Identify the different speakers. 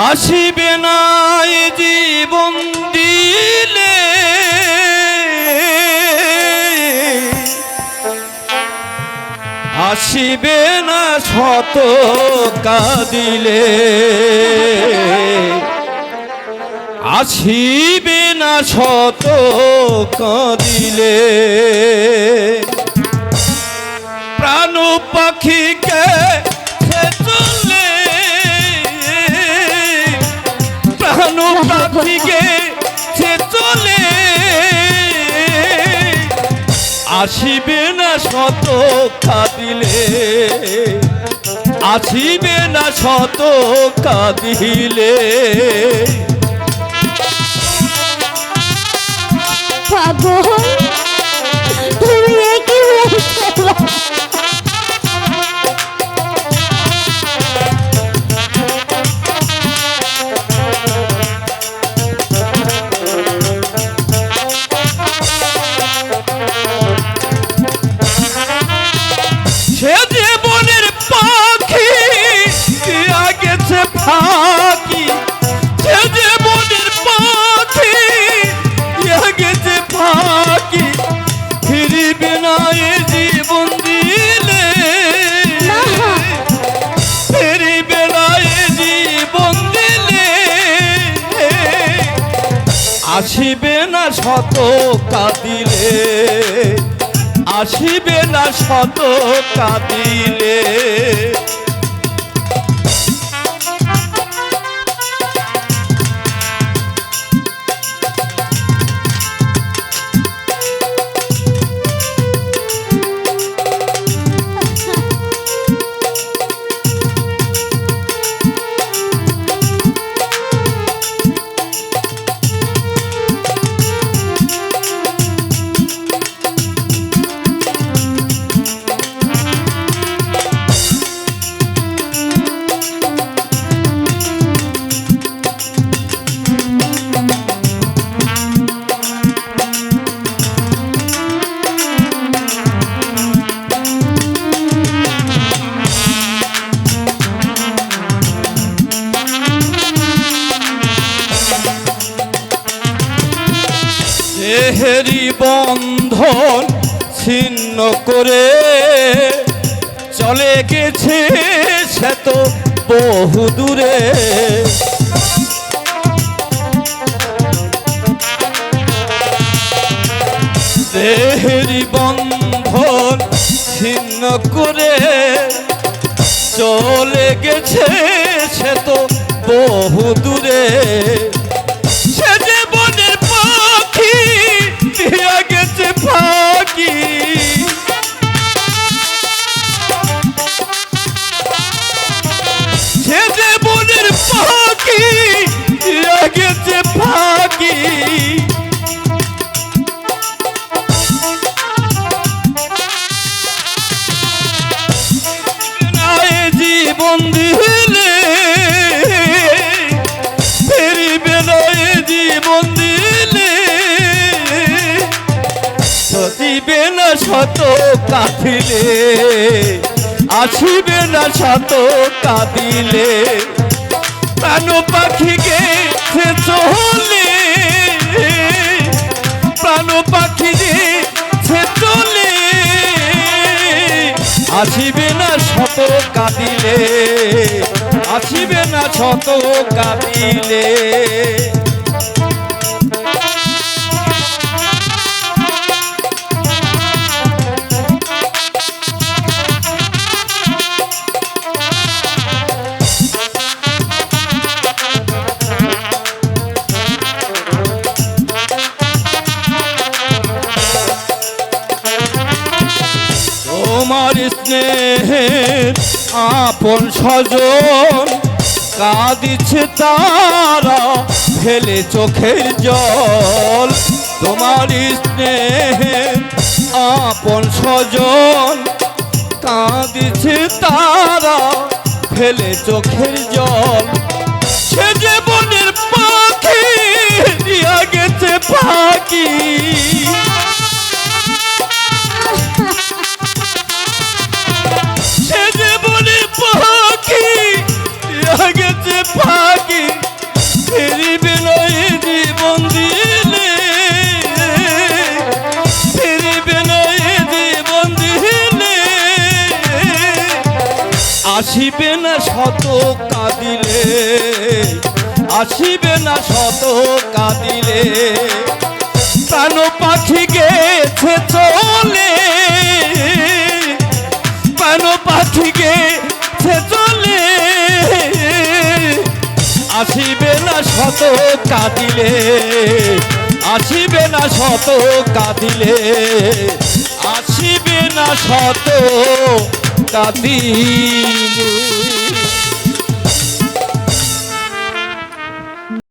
Speaker 1: আসিবে না এ জীবন দিলে, আসিবে না শত কাঁদিলে, আসিবে না শত কাঁদিলে। প্রাণ পাখিকে সে চলে, প্রাণ পাখিকে সে চলে, আসিবে না শত কাঁদিলে, আসিবে না শত কাঁদিলে।
Speaker 2: পাগল তুমি কি বলছো?
Speaker 1: সে জীবনের পাখি দিয়া গেছে ফাঁকি, সে জীবনের পাখি দিয়া গেছে ফাঁকি, ফিরিবে না এ জীবন দিলে, ফিরিবে না এ জীবন দিলে, আসিবে না শত কাঁদিলে, আসিবে না শত কাঁদিলে। দেহেরি বন্ধন ছিন্ন করে চলে গেছে সে তো বহু দূরে, দেহেরি বন্ধন ছিন্ন করে চলে গেছে সে তো বহু দূরে। সে জীবনের পাখি দিয়া গেছে ফাঁকি, সে জীবনের পাখি দিয়া গেছে ফাঁকি, জীবন দিলে, ফিরিবে না এ জীবন দিলে, সতিবে না শত কাঁদিলে, আসিবে না শত কাঁদিলে। প্রাণ পাখিকে সে চলে, প্রাণ পাখি সে চলে, আসিবে না শত কাঁদিলে, আসিবে না শত কাঁদিলে। তোমার স্নেহের আপন স্বজন কাঁদিছে তারা ফেলে চোখের জল, তোমার স্নেহের আপন স্বজন কাঁদিছে তারা ফেলে চোখের জল। সে জীবনের পাখি দিয়া গেছে ফাঁকি, সে জীবনের পাখি দিয়া গেছে ফাঁকি, আসিবে না শত কাঁদিলে, আসিবে না শত কাঁদিলে, প্রাণ পাখি গেছে চলে, প্রাণ পাখি গেছে চলে, আসিবে না শত কাঁদিলে, আসিবে না শত কাঁদিলে, আসিবে না শত কাঁদিলে।